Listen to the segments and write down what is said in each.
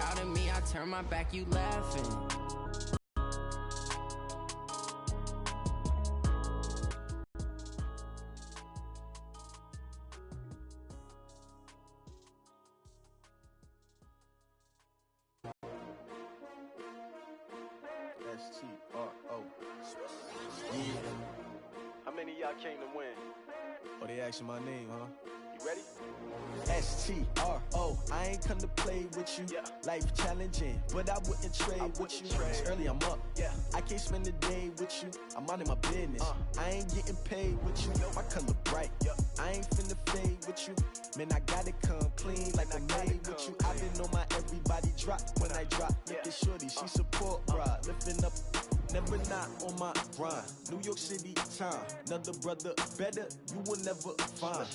proud of me, I turn my back, you laughing. S-T-R-O. Yeah. How many of y'all came to win? Oh, they asking my name, huh? You ready? S-T-R-O. I ain't come to play with you. Yeah. Life challenging, but I wouldn't trade with you. It's early, I'm up. Yeah. I can't spend the day with you. I'm minding my business. I ain't getting paid with you. My color bright. I ain't finna fade with you. Man, I gotta come clean like I'm made with you. I've been on my everybody drop when I drop. Look at shorty, she support ride. Lifting up, never not on my grind. New York City time. Another brother better, you will never find.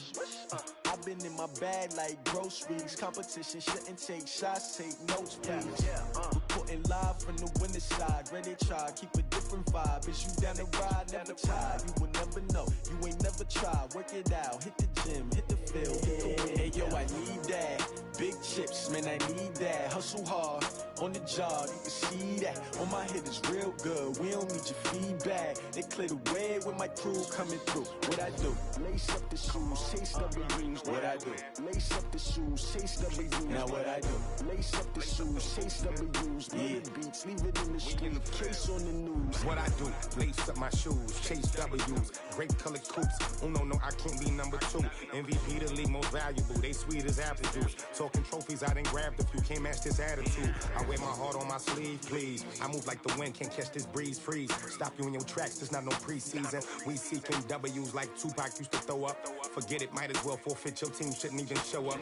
I've been in my bag like groceries. Competition shouldn't take shots, take notes, please. Reporting live from the winter side. Ready to try, keep a different vibe. Is you down the ride, never tired. You will never know, you ain't never tried. Work it out, hit the gym, hit the field, hit the wind. Hey yo, I need that. Big chips, man, I need that. Hustle hard, on the job, you can see that. On my head is real good, we don't need your feedback. They clear the way with my crew coming through. What I do? Lace up the shoes, chase W's. What I do? Lace up the shoes, chase W's. Now what I do? Lace up the shoes, chase W's. Yeah. Beats, leave it in the street, case on the news. What I do? Lace up my shoes, chase W's. Great colored coops. Oh no, I can't be number 2. MVP the league most valuable. They sweet as apple juice. Talking trophies, I didn't grab the few. Can't match this attitude. I wear my heart on my sleeve, please. I move like the wind, can't catch this breeze, freeze. Stop you in your tracks, there's not no preseason. We seeking W's like Tupac used to throw up. Forget it, might as well forfeit. Your team shouldn't even show up.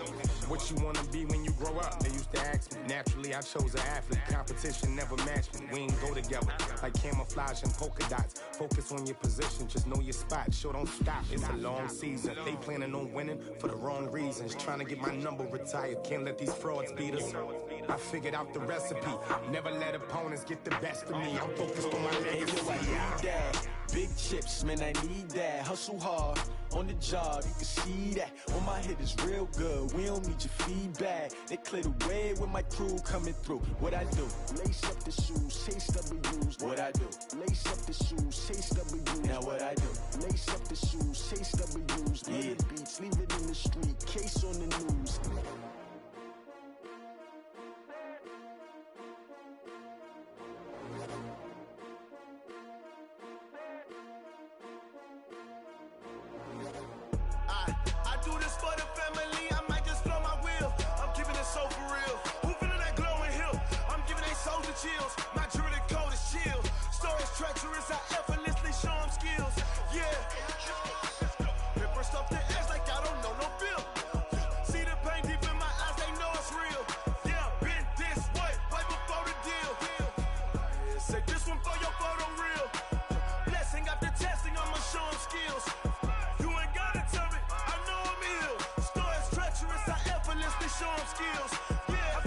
What you wanna be when you grow up? They used to ask me. Naturally, I chose an athlete. Competition never matched me. We ain't go together like camouflage and polka dots. Focus on your position, just know your spot. Sure, don't stop. It's a long season. They planning on winning for the wrong reasons. Trying to get my number retired. Can't let these frauds beat us. I figured out the recipe. Never let opponents get the best of me. I'm focused on my legacy. I need that. Big chips, man, I need that. Hustle hard, on the job, you can see that. On my head is real good, we don't need your feedback. They clear the way with my crew coming through. What I do? Lace up the shoes, chase W's. What I do? Lace up the shoes, chase W's. Now what I do? Lace up the shoes, chase W's. Yeah. Beats, leave it in the street, case on the news. I do this for the family, I might just blow my wheel. I'm keeping it so for real. Who feeling that glowing hill? I'm giving they souls the chills. My jewelry code is chill. Stories treacherous, I effortlessly show them skills. Yeah. Paper stuff the edge like I don't know no feel. See the pain deep in my eyes, they know it's real. Yeah, been this way, right before the deal. Say this one for your photo real. Blessing after testing, I'ma show them skills. You ain't gotta tell me, I know I'm ill. Stories treacherous, I effortlessly show them skills. Yeah,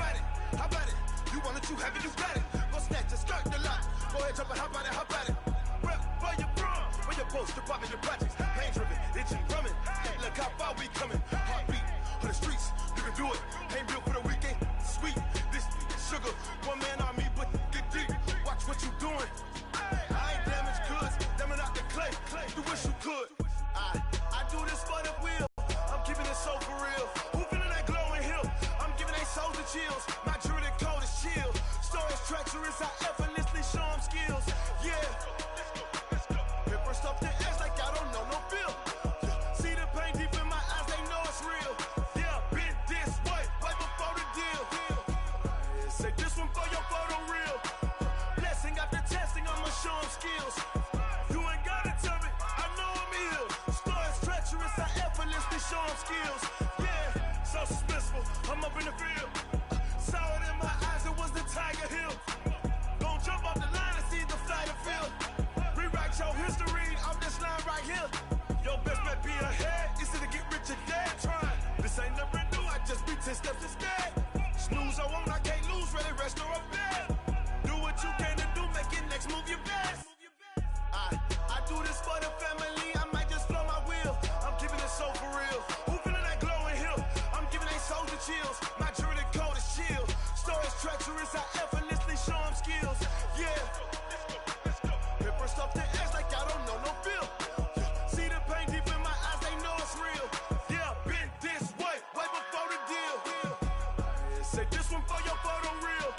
how about it? You want it, you have it, you got it. Go snatch it, skirt the lot. Go ahead, jump it, how about it? Rep where you from? Where you post, department, your projects. Pain driven, itching, drumming. Look how far we coming. Heartbeat on the streets, you can do it. Ain't built for the weekend, sweet. This sugar, one man on me, but get deep. Watch what you doing. I ain't damaged goods, damn out the clay. You wish you could. I do this for the wheel. I'm keeping it so for real. Who feeling that glowing hill? I'm giving they souls the chills. My jewelry code is chill. Stories treacherous, I effortlessly show them skills. Yeah. Paper stuff the edge like I don't know no feel. See the pain deep in my eyes, they know it's real. Yeah, been this way, right before the deal. Say this one for your photo real. Blessing after testing, I'ma show them skills. You ain't gotta tell me, I know I'm ill. Stories treacherous, I effortlessly show them skills. Yeah, so suspenseful, I'm up in the field. Saw it in my eyes, it was the Tiger Hill. Gon' jump off the line and see the flight of field. Rewrite your history off this line right here. Your best bet be ahead, easy to get rich or dead trying. This ain't never new, I just be 10 steps instead. Snooze I won't, I can't lose, ready, rest or a bed. Do what you can to do, make it next move your best. I do this for the family, I might just blow my wheel. I'm keeping it so for real. Who feeling that glowing hill? I'm giving they souls the chills. My jewelry code is chill. Stories Say this one for your photo reel.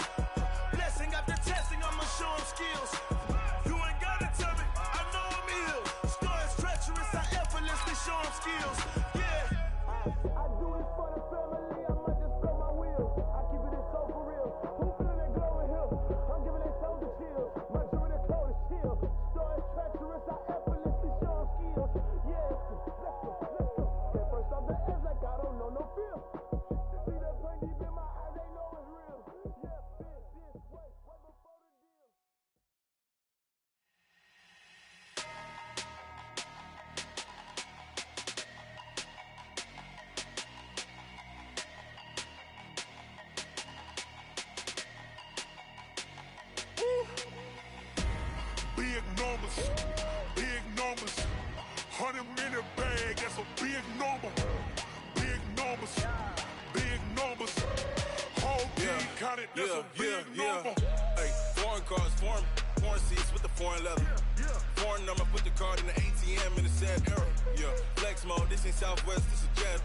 Blessing after testing, I'ma show him skills. You ain't gotta tell me, I know I'm ill. Stories treacherous, I effortlessly show him skills. Yeah. I do this for the family, I might just blow my wheel. I keep it so for real. Who feeling that glowing hill? I'm giving that soldier chills. My jewelry the cold is chill. Stories treacherous, I effortlessly show him skills. Yeah, let's go. Get first off the edge like I don't know no fear. See that pain deep in my eyes, they know it's real. Yeah, this way, right before the deal. Big numbers, 100-minute bag, that's a big number. Big numbers, whole team counted, that's a big number. Hey, foreign cars, foreign seats with the foreign leather. Foreign number, put the card in the ATM in the sad era. Yeah, flex mode, this ain't Southwest, this is jet.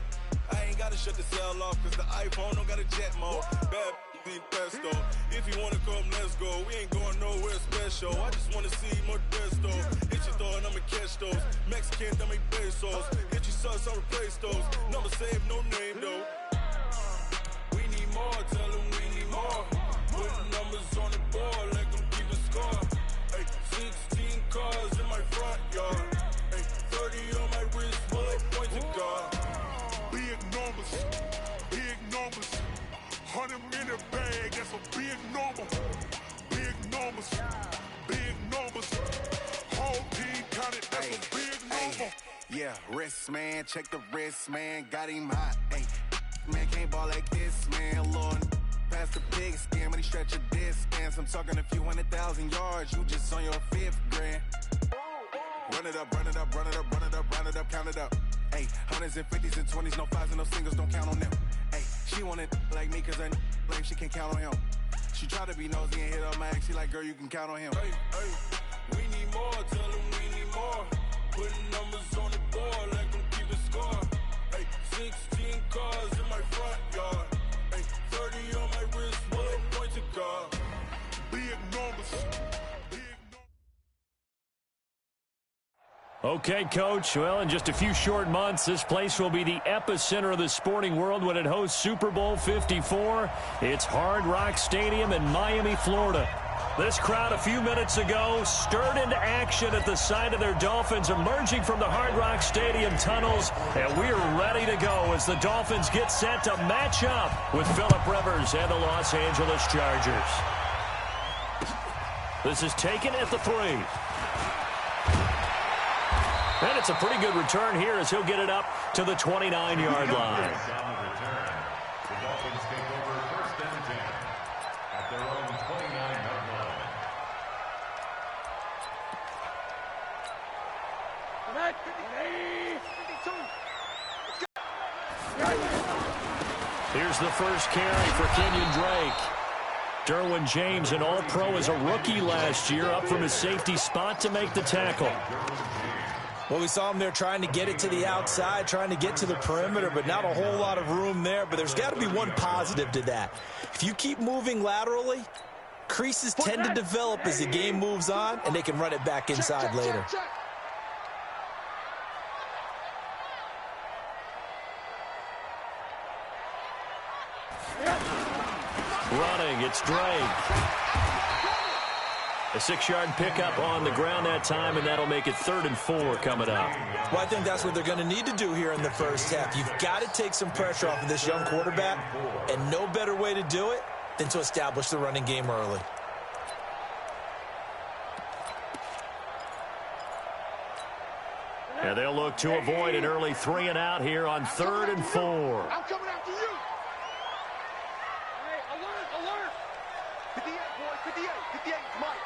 I ain't gotta shut the cell off, cause the iPhone don't got a jet mode. Bad be pesto. If you wanna come, let's go. We ain't going nowhere special. I just wanna see more desto. Hit your throw and I'ma catch those. Mexican, dummy pesos. Hit your sus, I'll replace those. Number save, no name though. We need more, tell them we need more. Put numbers on the board, like them keeping score. Hey, 16 cars in my front yard. Hey, 30 on my wrist, bullet point to God. Big numbers, 100-minute bag, that's a big number. Big numbers, whole team counted, that's a big number. Yeah, wrist man, check the wrist man, got him hot. Ay, man can't ball like this, man. Lord, past the big scam, when he stretch a distance. I'm talking a few 100,000 yards, you just on your 5th grand. Run it up, count it up. Ay, hundreds and 50s and 20s, no 5s and no singles, don't count on them. Ay, she want it like me, cause I like she can count on him. She try to be nosy and hit up my ex, she like, girl, you can count on him. Hey, we need more, tell them we need more. Putting numbers on the board, like them keeping score. Hey, 16 cars in my front yard. Hey, 30 on my wrist, bullet point to God. Big numbers. Okay, Coach. Well, in just a few short months, this place will be the epicenter of the sporting world when it hosts Super Bowl 54. It's Hard Rock Stadium in Miami, Florida. This crowd a few minutes ago stirred into action at the sight of their Dolphins emerging from the Hard Rock Stadium tunnels, and we're ready to go as the Dolphins get set to match up with Phillip Rivers and the Los Angeles Chargers. This is taken at the 3. And it's a pretty good return here as he'll get it up to the 29-yard line. The Dolphins take over 1st and 10 at their own 29-yard line. Here's the first carry for Kenyon Drake. Derwin James, an all-pro as a rookie last year, up from his safety spot to make the tackle. Well, we saw him there trying to get it to the outside, trying to get to the perimeter, but not a whole lot of room there. But there's got to be one positive to that. If you keep moving laterally, creases tend to develop as the game moves on, and they can run it back inside later. Running, it's Drake. A 6-yard pickup on the ground that time, and that'll make it 3rd and 4 coming up. Well, I think that's what they're going to need to do here in the first half. You've got to take some pressure off of this young quarterback, and no better way to do it than to establish the running game early. And they'll look to avoid an early 3 and out here on 3rd and 4. I'm coming after you. Hey, alert. 58, boy, 58, Mike.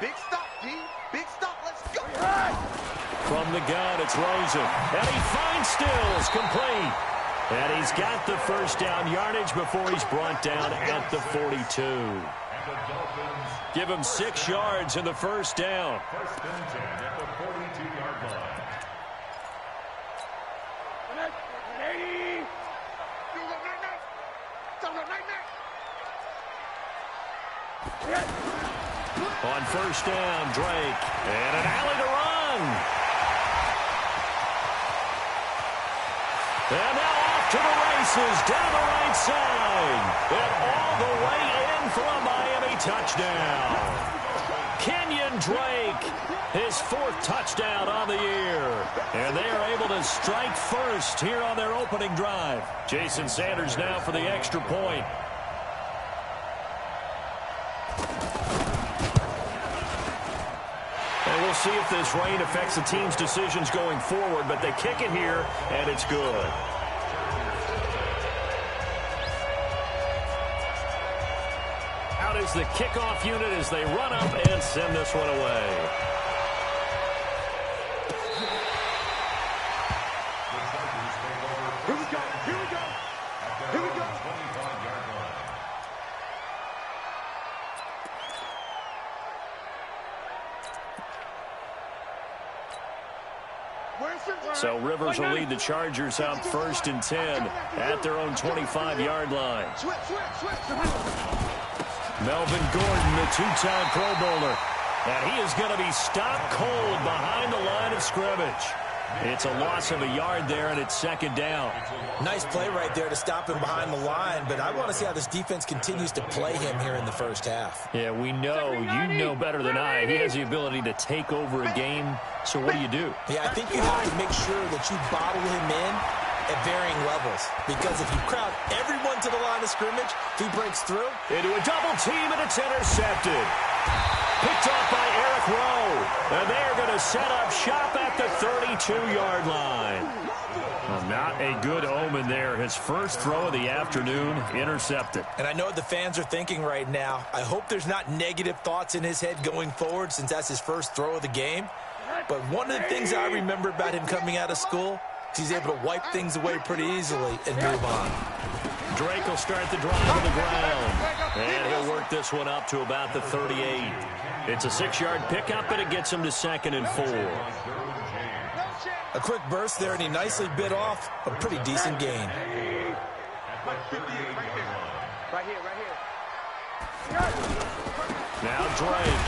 Big stop, D. Big stop, let's go. From the gun, it's Rosen. And he finds Stills, complete. And he's got the first down yardage before he's brought down at the 42. Give him 6 yards in the first down. 1st and 10 at the 42-yard line. On first down, Drake. And an alley to run. And now off to the races, down the right side. And all the way in for a Miami touchdown. Kenyon Drake, his 4th touchdown on the year. And they are able to strike first here on their opening drive. Jason Sanders now for the extra point. And we'll see if this rain affects the team's decisions going forward, but they kick it here, and it's good. Out is the kickoff unit as they run up and send this one away. Here we go. Here we go. Here we go. 25-yard line. So Rivers will lead the Chargers out 1st and 10 at their own 25-yard line. Melvin Gordon, the 2-time Pro Bowler. And he is going to be stopped cold behind the line of scrimmage. It's a loss of a yard there, and it's 2nd down. Nice play right there to stop him behind the line, but I want to see how this defense continues to play him here in the first half. Yeah, we know, you know better than I, he has the ability to take over a game, so what do? Yeah, I think you have to make sure that you bottle him in at varying levels, because if you crowd everyone to the line of scrimmage, if he breaks through. Into a double team, and it's intercepted. Picked off by Eric Rowe. And they're going to set up shop at the 32-yard line. Well, not a good omen there. His first throw of the afternoon intercepted. And I know what the fans are thinking right now. I hope there's not negative thoughts in his head going forward since that's his first throw of the game. But one of the things I remember about him coming out of school is he's able to wipe things away pretty easily and move on. Drake will start the drive on the ground. And he'll work this one up to about the 38. It's a 6-yard pickup, and it gets him to 2nd and 4. A quick burst there, and he nicely bit off a pretty decent gain. Right here. Now Drake.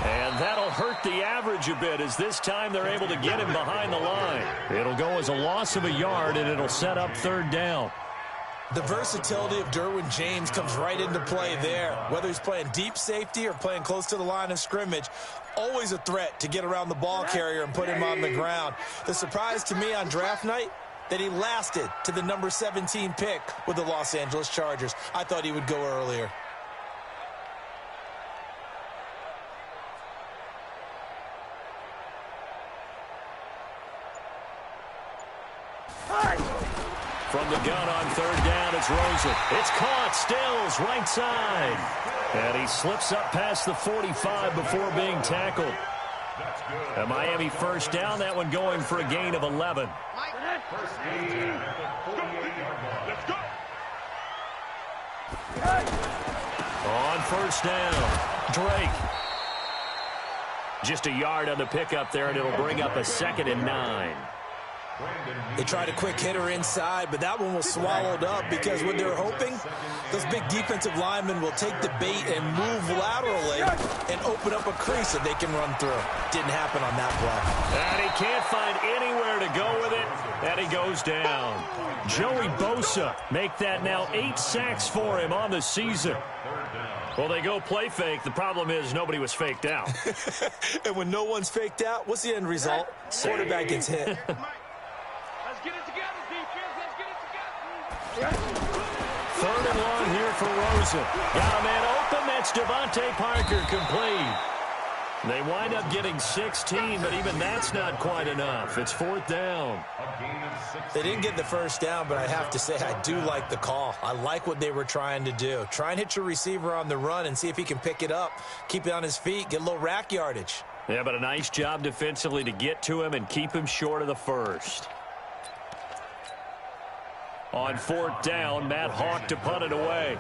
And that'll hurt the average a bit as this time they're able to get him behind the line. It'll go as a loss of a yard, and it'll set up 3rd down. The versatility of Derwin James comes right into play there. Whether he's playing deep safety or playing close to the line of scrimmage, always a threat to get around the ball carrier and put him on the ground. The surprise to me on draft night, that he lasted to the number 17 pick with the Los Angeles Chargers. I thought he would go earlier. From the gun on 3rd down, it's Rosen. It's caught, Stills, right side. And he slips up past the 45 before being tackled. A Miami 1st down, that one going for a gain of 11. On 1st down, Drake. Just a yard on the pickup there, and it'll bring up a 2nd and 9. They tried a quick hitter inside, but that one was swallowed up because what they're hoping, those big defensive linemen will take the bait and move laterally and open up a crease that they can run through. Didn't happen on that play. And he can't find anywhere to go with it, and he goes down. Joey Bosa make that now 8 sacks for him on the season. Well, they go play fake. The problem is nobody was faked out. And when no one's faked out, what's the end result? Quarterback gets hit. Get it together, defense. Let's get it together. 3rd and 1 here for Rosen. Got a man open. That's Devontae Parker complete. They wind up getting 16, but even that's not quite enough. It's 4th down. They didn't get the 1st down, but I have to say I do like the call. I like what they were trying to do. Try and hit your receiver on the run and see if he can pick it up, keep it on his feet, get a little rack yardage. Yeah, but a nice job defensively to get to him and keep him short of the 1st. On 4th down, Matt Hawk to punt it away.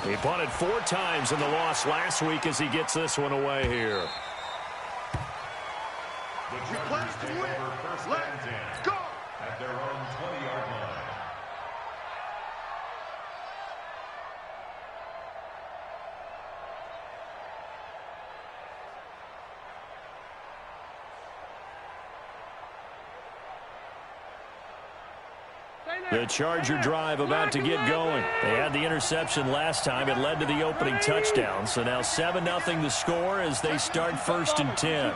He punted 4 times in the loss last week as he gets this one away here. The Chargers take over 1st and 10 at their own 20-yard line. The Charger drive about to get going. They had the interception last time. It led to the opening touchdown. So now 7-0 the score as they start 1st and 10.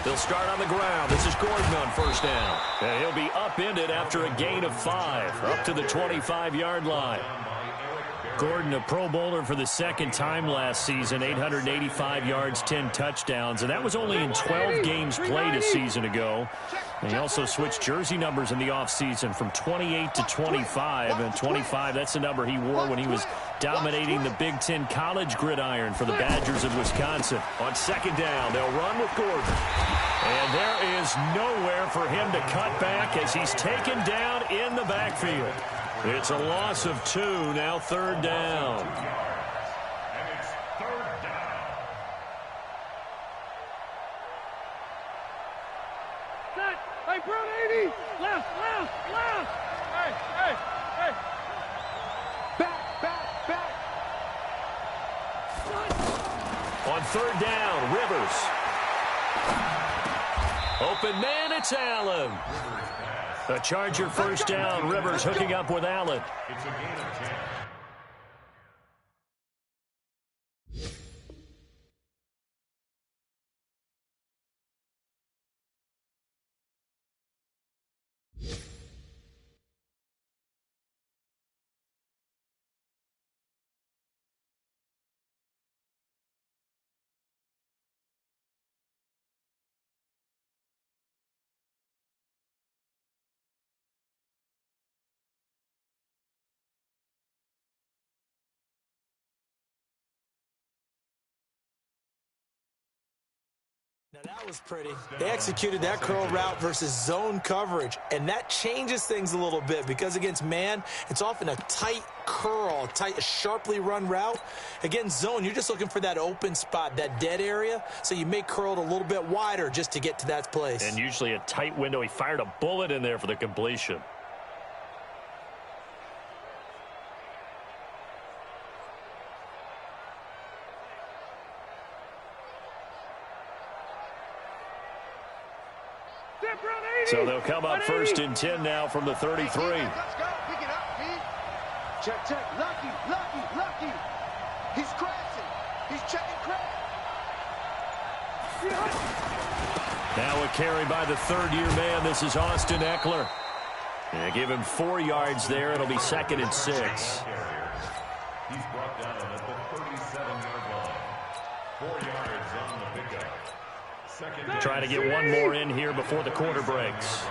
They'll start on the ground. This is Gordon on 1st down. And he'll be upended after a gain of 5, up to the 25-yard line. Gordon, a Pro Bowler for the 2nd time last season, 885 yards, 10 touchdowns, and that was only in 12 games played a season ago. And he also switched jersey numbers in the offseason from 28 to 25, and 25, that's the number he wore when he was dominating the Big Ten college gridiron for the Badgers of Wisconsin. On 2nd down, they'll run with Gordon. And there is nowhere for him to cut back as he's taken down in the backfield. It's a loss of 2, now 3rd down. And it's 3rd down. Set. Hey, Brown 80. Left. Hey. Back. On 3rd down, Rivers. Open man, it's Allen. A Charger 1st down. Rivers hooking up with Allen. It's a gain of 10. Now that was pretty. They executed that curl route versus zone coverage, and that changes things a little bit because against man, it's often a tight curl, a sharply run route. Against zone, you're just looking for that open spot, that dead area, so you may curl it a little bit wider just to get to that place. And usually a tight window. He fired a bullet in there for the completion. So they'll come up 1st and 10 now from the 33. Let's go. Pick it up, Pete. Check. Lucky. He's crashing. He's checking crash. Now a carry by the 3rd-year man. This is Austin Eckler. They give him 4 yards there. It'll be 2nd and 6. He's brought down at the 37-yard line. 4 yards on the pickup. Trying to get one more in here before the quarter breaks.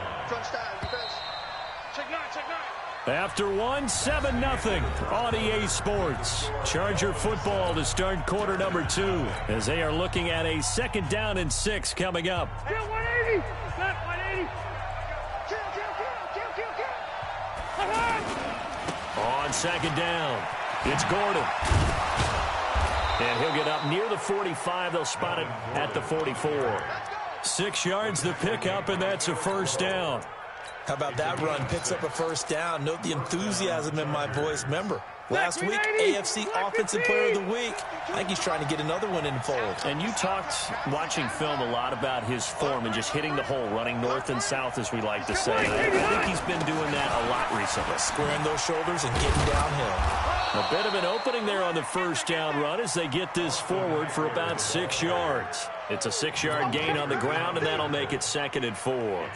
After 1, 7-0 on EA Sports. Charger football to start quarter number 2 as they are looking at a 2nd down and 6 coming up. 180. 180. On 2nd down, it's Gordon. And he'll get up near the 45. They'll spot it at the 44. 6 yards the pickup, and that's a 1st down. How about that run? Picks up a 1st down. Note the enthusiasm in my voice. Remember, last week, AFC Offensive Player of the Week. I think he's trying to get another one in the fold. And you talked, watching film, a lot about his form and just hitting the hole, running north and south, as we like to say. I think he's been doing that a lot recently. Squaring those shoulders and getting downhill. A bit of an opening there on the 1st down run as they get this forward for about 6 yards. It's a 6-yard gain on the ground, and that'll make it 2nd and 4.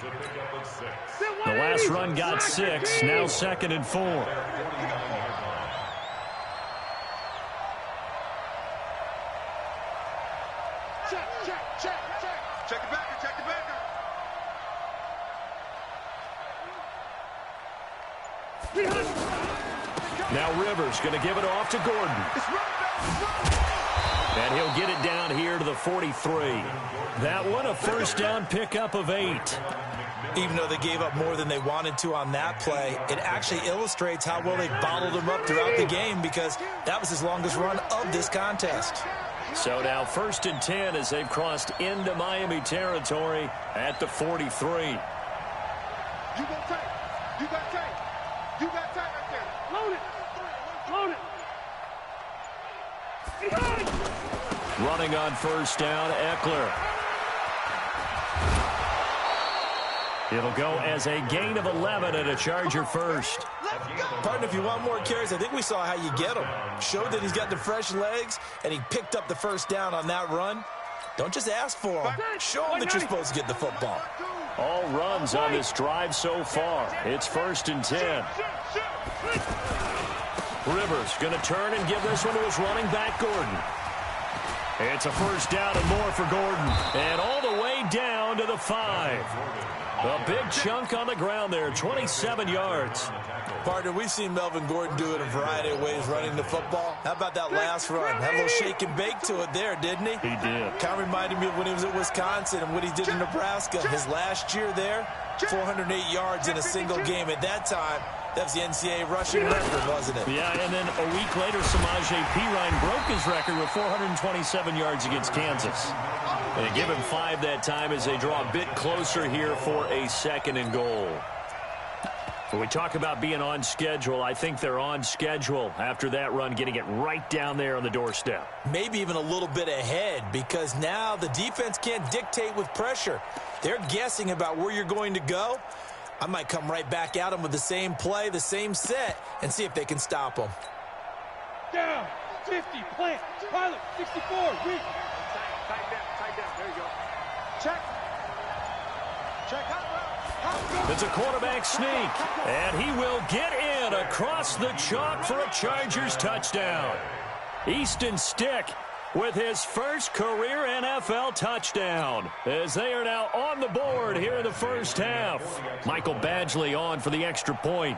The last run got 6, now 2nd and 4. Check the backer. Now Rivers going to give it off to Gordon. And he'll get it down here to the 43. That one, a 1st down pickup of 8. Even though they gave up more than they wanted to on that play, it actually illustrates how well they bottled him up throughout the game because that was his longest run of this contest. So now 1st and 10 as they've crossed into Miami territory at the 43. You got tight. Right there. Load it. Running on first down, Eckler. It'll go as a gain of 11 and a Charger first. Partner, if you want more carries, I think we saw how you get him. Showed that he's got the fresh legs, and he picked up the first down on that run. Don't just ask for him. Show him that you're supposed to get the football. All runs on this drive so far. It's 1st and 10. Rivers going to turn and give this one to his running back, Gordon. It's a first down and more for Gordon. And all the way down to the 5. A big chunk on the ground there, 27 yards. Partner, we've seen Melvin Gordon do it a variety of ways running the football. How about that last run? Had a little shake and bake to it there, didn't he? He did. Kind of reminded me of when he was at Wisconsin and what he did in Nebraska. His last year there, 408 yards in a single game. At that time, that was the NCAA rushing record, wasn't it? Yeah, and then a week later, Samaje Perine broke his record with 427 yards against Kansas. And they give him 5 that time as they draw a bit closer here for a 2nd and goal. When we talk about being on schedule, I think they're on schedule after that run, getting it right down there on the doorstep. Maybe even a little bit ahead, because now the defense can't dictate with pressure. They're guessing about where you're going to go. I might come right back at them with the same play, the same set, and see if they can stop them. Down, 50, plant, pilot, 64, weak. Tight down, there you go. Check. It's a quarterback sneak, and he will get in across the chalk for a Chargers touchdown. Easton Stick with his first career NFL touchdown, as they are now on the board here in the first half. Michael Badgley on for the extra point.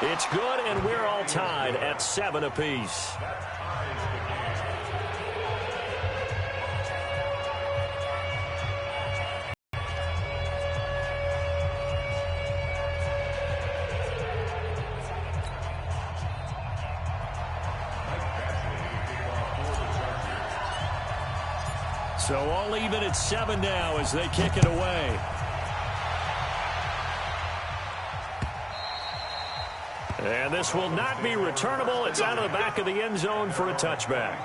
It's good, and we're all tied at 7 apiece. So all even at 7 now as they kick it away. And this will not be returnable. It's out of the back of the end zone for a touchback.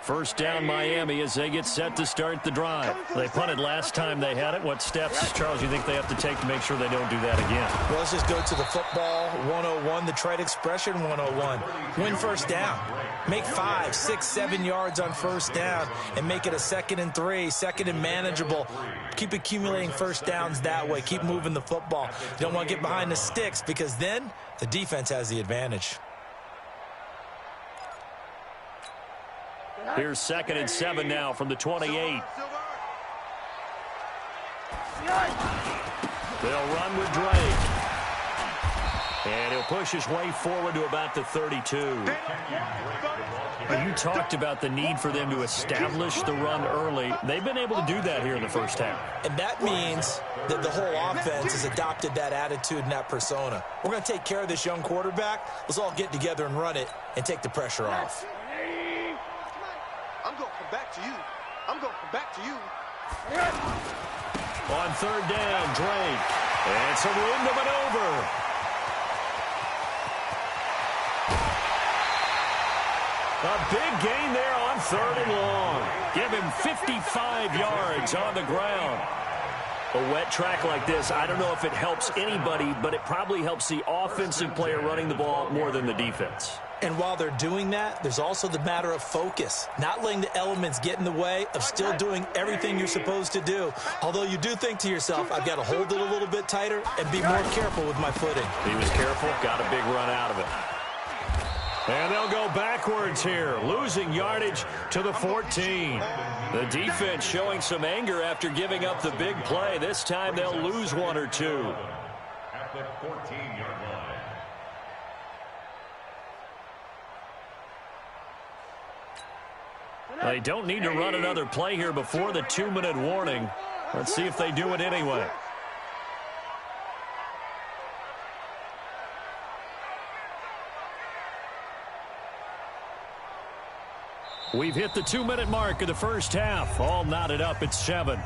First down Miami as they get set to start the drive. They punted last time they had it. What steps, Charles, you think they have to take to make sure they don't do that again? Well, let's just go to the football 101, the trade expression 101. Win first down. Make 5, 6, 7 yards on first down and make it a 2nd and 3, 2nd and manageable. Keep accumulating first downs that way. Keep moving the football. You don't want to get behind the sticks because then the defense has the advantage. Here's 2nd and 7 now from the 28. They'll run with Drake. And he'll push his way forward to about the 32. You talked about the need for them to establish the run early. They've been able to do that here in the first half. And that means that the whole offense has adopted that attitude and that persona. We're going to take care of this young quarterback. Let's all get together and run it and take the pressure off. I'm going to come back to you. I'm going to come back to you. On 3rd down, Drake. It's a room to maneuver. A big gain there on 3rd and long. Give him 55 yards on the ground. A wet track like this, I don't know if it helps anybody, but it probably helps the offensive player running the ball more than the defense. And while they're doing that, there's also the matter of focus. Not letting the elements get in the way of still doing everything you're supposed to do. Although you do think to yourself, I've got to hold it a little bit tighter and be more careful with my footing. He was careful, got a big run out of it. And they'll go backwards here, losing yardage to the 14. The defense showing some anger after giving up the big play. This time they'll lose 1 or 2. At the 14-yard line. They don't need to run another play here before the 2-minute warning. Let's see if they do it anyway. We've hit the 2-minute mark of the first half. All knotted up at 7.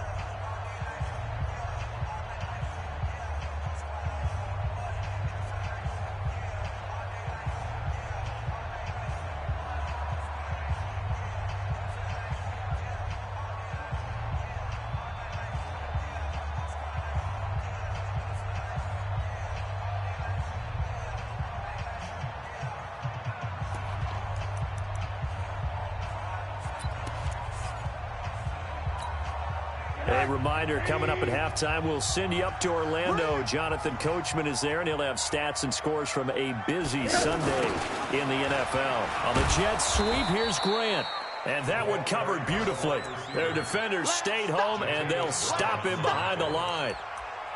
A reminder, coming up at halftime, we'll send you up to Orlando. Jonathan Coachman is there, and he'll have stats and scores from a busy Sunday in the NFL. On the Jets sweep, here's Grant. And that one covered beautifully. Their defenders stayed home, and they'll stop him behind the line.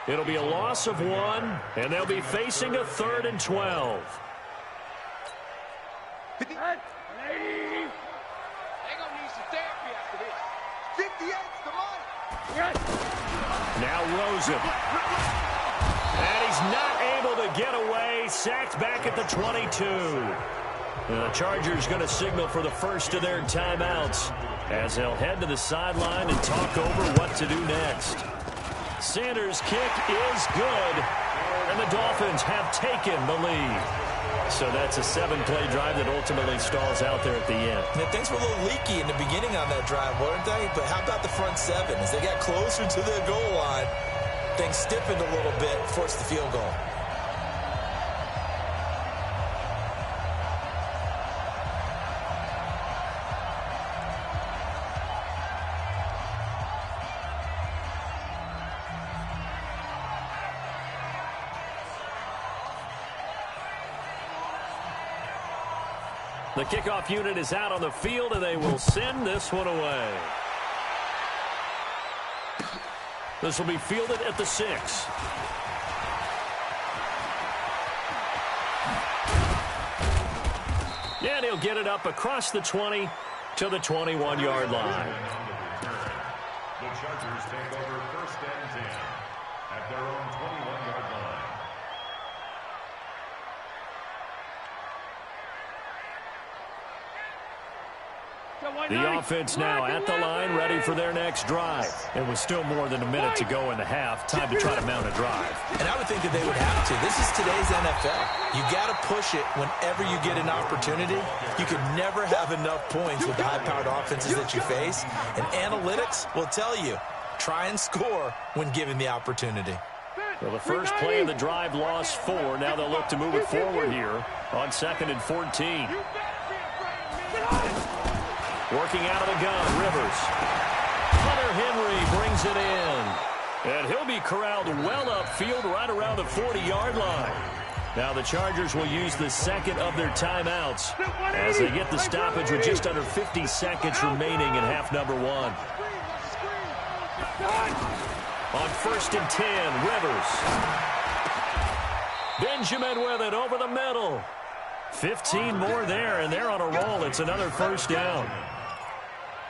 It'll be a loss of 1, and they'll be facing a 3rd and 12. They're going to need some therapy after this. 58's the money. Now Rosen. And he's not able to get away. Sacked back at the 22. The Chargers going to signal for the first of their timeouts as they'll head to the sideline and talk over what to do next. Sanders' kick is good, and the Dolphins have taken the lead. So that's a 7-play drive that ultimately stalls out there at the end. Yeah, things were a little leaky in the beginning on that drive, weren't they? But how about the front 7? As they got closer to the goal line, things stiffened a little bit, forced the field goal. The kickoff unit is out on the field, and they will send this one away. This will be fielded at the 6. And he'll get it up across the 20 to the 21-yard line. The Chargers take over 1st and 10 at their own 21-yard line. The offense now at the line, ready for their next drive. It was still more than a minute to go in the half. Time to try to mount a drive. And I would think that they would have to. This is today's NFL. You got to push it whenever you get an opportunity. You can never have enough points with the high-powered offenses that you face. And analytics will tell you, try and score when given the opportunity. Well, the first play of the drive lost 4. Now they'll look to move it forward here on 2nd and 14. Working out of the gun, Rivers. Hunter Henry brings it in. And he'll be corralled well upfield right around the 40-yard line. Now the Chargers will use the second of their timeouts as they get the stoppage with just under 50 seconds remaining in half number 1. On 1st and 10, Rivers. Benjamin with it over the middle. 15 more there, and they're on a roll. It's another first down.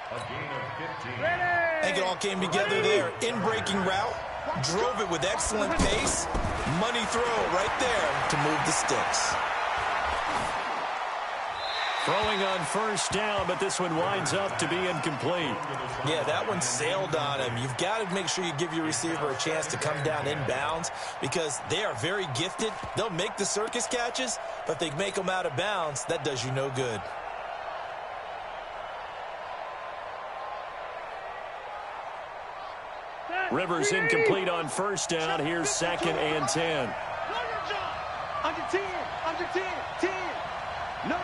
I think it all came together there. In-breaking route, drove it with excellent pace. Money throw right there to move the sticks. Throwing on first down, but this one winds up to be incomplete. Yeah, that one sailed on him. You've got to make sure you give your receiver a chance to come down inbounds because they are very gifted. They'll make the circus catches, but if they make them out of bounds, that does you no good. Rivers incomplete on first down. Here's 2nd and 10. Under 10, under 10, 10. No.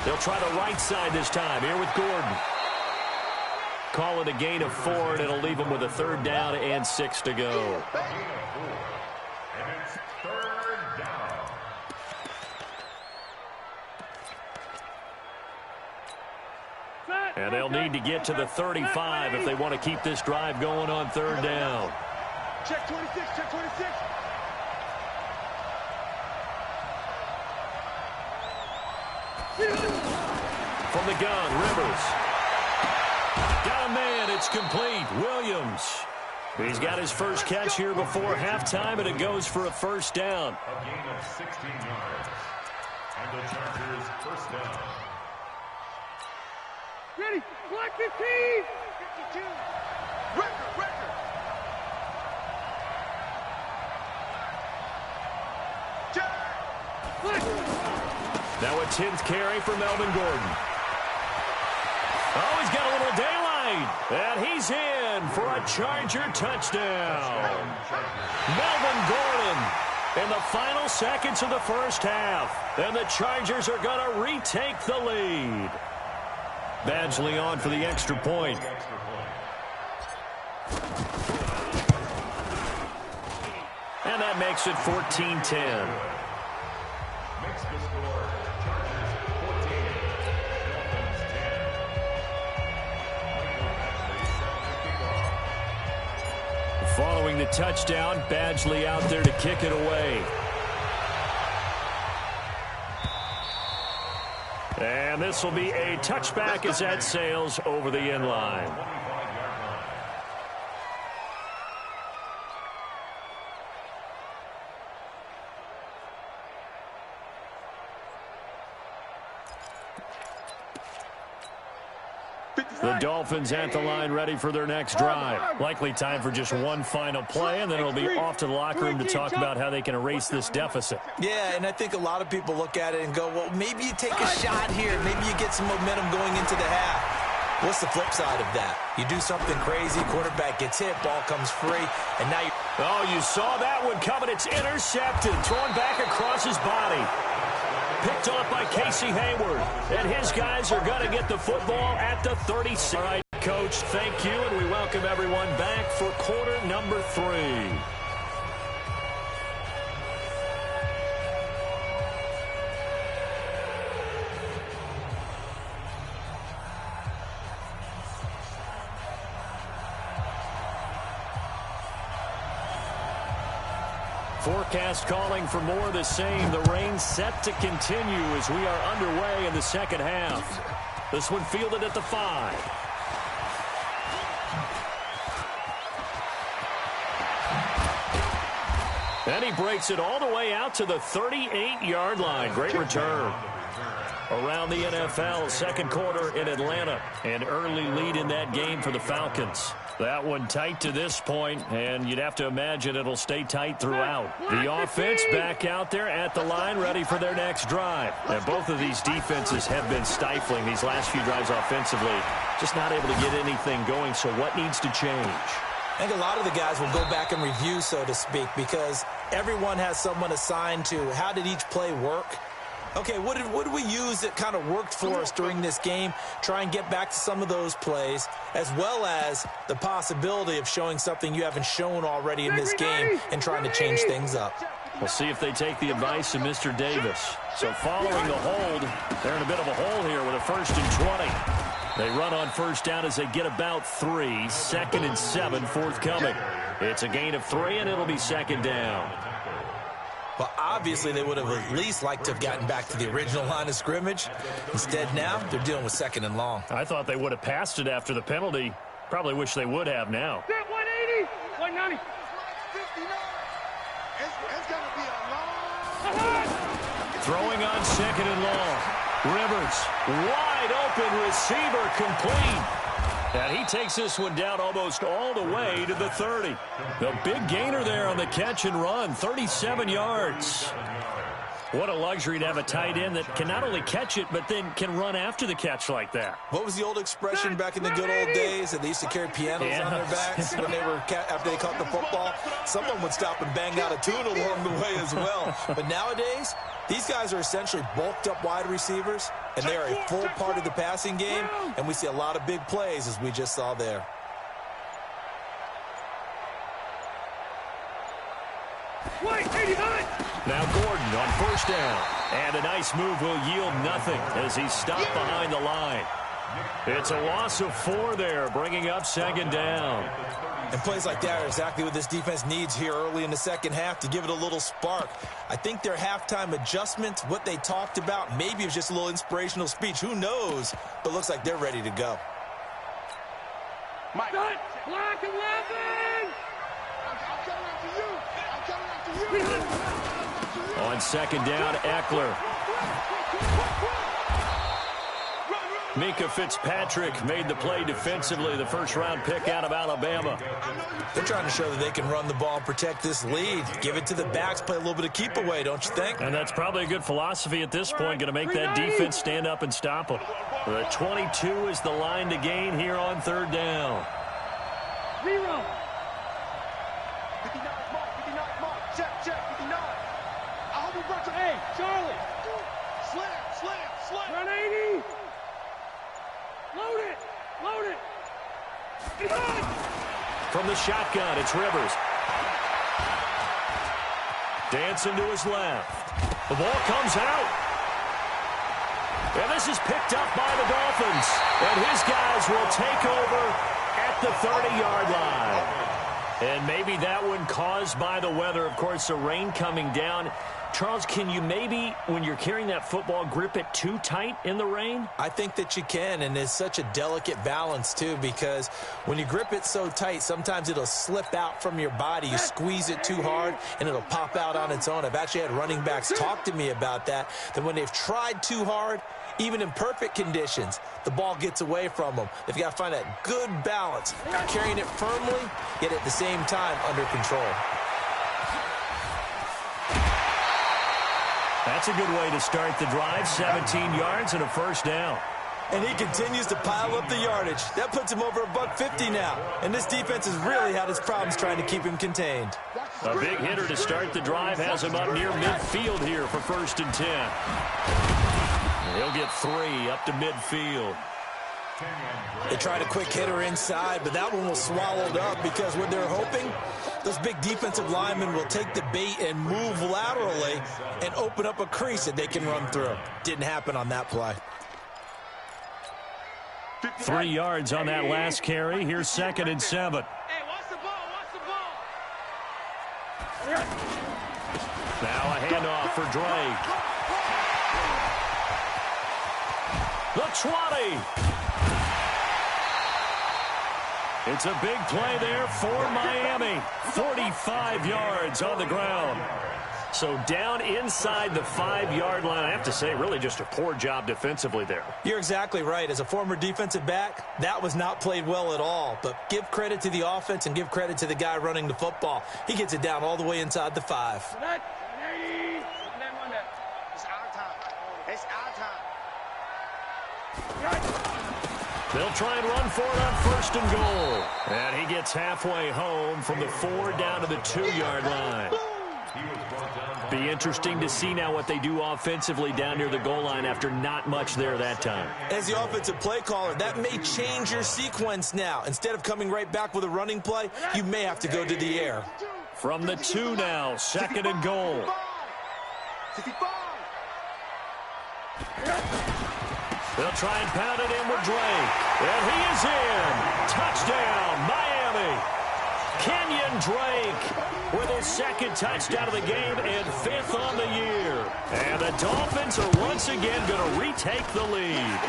They'll try the right side this time. Here with Gordon. Call it a gain of 4, and it'll leave them with a 3rd down and 6 to go. And it's 3rd down. And they'll need to get to the 35 if they want to keep this drive going on 3rd down. Check 26, check 26. From the gun, Rivers. Got a man, it's complete. Williams. He's got his first catch here before halftime, and it goes for a first down. A gain of 16 yards. And the Chargers first down. Ready, block 15! 52! Record! Now a 10th carry for Melvin Gordon. Oh, he's got a little daylight. And he's in for a Charger touchdown. Melvin Gordon in the final seconds of the first half. And the Chargers are going to retake the lead. Badgley on for the extra point. And that makes it 14-10. Makes the score. Chargers 14. Dolphins 10. Following the touchdown, Badgley out there to kick it away. And this will be a touchback as that sails over the end line. The Dolphins at the line ready for their next drive. Likely time for just one final play, and then it'll be off to the locker room to talk about how they can erase this deficit. Yeah, and I think a lot of people look at it and go, well, maybe you take a shot here. Maybe you get some momentum going into the half. What's the flip side of that? You do something crazy, quarterback gets hit, ball comes free, and now you... Oh, you saw that one coming. It's intercepted, thrown back across his body. Picked off by Casey Hayward. And his guys are going to get the football at the 36. All right, Coach, thank you, and we welcome everyone back for quarter number 3. Forecast calling for more of the same. The rain set to continue as we are underway in the second half. This one fielded at the 5. And he breaks it all the way out to the 38-yard line. Great return. Around the NFL, second quarter in Atlanta. An early lead in that game for the Falcons. That one tight to this point, and you'd have to imagine it'll stay tight throughout. The offense back out there at the line, ready for their next drive. And both of these defenses have been stifling these last few drives offensively. Just not able to get anything going, so what needs to change? I think a lot of the guys will go back and review, so to speak, because everyone has someone assigned to how did each play work. Okay, what did we use that kind of worked for us during this game? Try and get back to some of those plays, as well as the possibility of showing something you haven't shown already in this game and trying to change things up. We'll see if they take the advice of Mr. Davis. So following the hold, they're in a bit of a hole here with a 1st and 20. They run on first down as they get about 3. 2nd and 7 forthcoming. It's a gain of 3, and it'll be second down. Well, obviously, they would have at least liked to have gotten back to the original line of scrimmage. Instead, now, they're dealing with 2nd and long. I thought they would have passed it after the penalty. Probably wish they would have now. 180, 190. It's going to be a long... Throwing on 2nd and long. Rivers, wide open receiver, complete. And he takes this one down almost all the way to the 30. The big gainer there on the catch and run, 37 yards. What a luxury to have a tight end that can not only catch it, but then can run after the catch like that. What was the old expression back in the good old days that they used to carry pianos on their backs when they were after they caught the football? Someone would stop and bang out a tune along the way as well. But nowadays, these guys are essentially bulked up wide receivers, and they are a full part of the passing game, and we see a lot of big plays as we just saw there. Now Gordon on first down. And a nice move will yield nothing as he's stopped behind the line. It's a loss of 4 there, bringing up 2nd down. And plays like that are exactly what this defense needs here early in the second half to give it a little spark. I think their halftime adjustment, what they talked about, maybe it was just a little inspirational speech. Who knows? But looks like they're ready to go. Mike. Block 11! I'm coming after you. I'm coming after you. On 2nd down, Eckler. Mika Fitzpatrick made the play defensively, the first-round pick out of Alabama. They're trying to show that they can run the ball and protect this lead. Give it to the backs, play a little bit of keep away, don't you think? And that's probably a good philosophy at this point, going to make that defense stand up and stop them. The 22 is the line to gain here on third down. Rerun. 59 mark, check, 59. I hope you brought your, hey, Charlie. Slam. Run 80. Load it. From the shotgun, it's Rivers. Dancing to his left. The ball comes out. And this is picked up by the Dolphins. And his guys will take over at the 30-yard line. And maybe that one caused by the weather. Of course, the rain coming down. Charles, can you maybe, when you're carrying that football, grip it too tight in the rain? I think that you can, and it's such a delicate balance, too, because when you grip it so tight, sometimes it'll slip out from your body. You squeeze it too hard, and it'll pop out on its own. I've actually had running backs talk to me about that when they've tried too hard, even in perfect conditions, the ball gets away from them. They've got to find that good balance, carrying it firmly, yet at the same time under control. That's a good way to start the drive. 17 yards and a first down. And he continues to pile up the yardage. That puts him over $150 now. And this defense has really had its problems trying to keep him contained. A big hitter to start the drive has him up near midfield here for 1st and 10. He'll get 3 up to midfield. They tried a quick hitter inside, but that one was swallowed up because what they're hoping, those big defensive linemen will take the bait and move laterally and open up a crease that they can run through. Didn't happen on that play. 3 yards on that last carry. Here's 2nd and 7. Hey, watch the ball. Now a handoff for Drake. The 20. It's a big play there for Miami. 45 yards on the ground. So down inside the 5-yard line. I have to say, really just a poor job defensively there. You're exactly right. As a former defensive back, that was not played well at all. But give credit to the offense and give credit to the guy running the football. He gets it down all the way inside the 5. They'll try and run for it on 1st and goal. And he gets halfway home from the 4 down to the 2-yard line. Be interesting to see now what they do offensively down near the goal line after not much there that time. As the offensive play caller, that may change your sequence now. Instead of coming right back with a running play, you may have to go to the air. From the 2 now, 2nd and goal. They'll try and pound it in with Drake. And he is in. Touchdown, Miami. Kenyon Drake with his 2nd touchdown of the game and 5th on the year. And the Dolphins are once again going to retake the lead.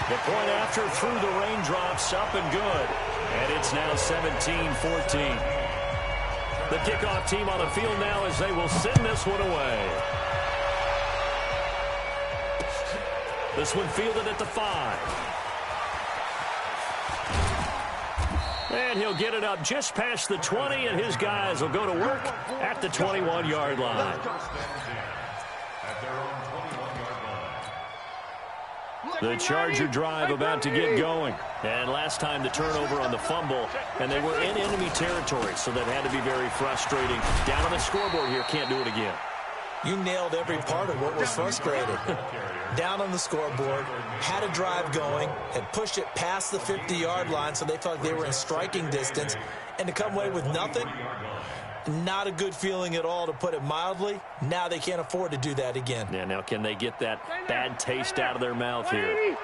The point after through the raindrops, up and good. And it's now 17-14. The kickoff team on the field now as they will send this one away. This one fielded at the 5. And he'll get it up just past the 20, and his guys will go to work at the 21-yard line. The Charger drive about to get going. And last time the turnover on the fumble, and they were in enemy territory, so that had to be very frustrating. Down on the scoreboard here, can't do it again. You nailed every part of what was frustrating. Down on the scoreboard, had a drive going, had pushed it past the 50-yard line, so they felt like they were in striking distance, and to come away with nothing, not a good feeling at all, to put it mildly. Now they can't afford to do that again. Yeah, now can they get that bad taste out of their mouth here?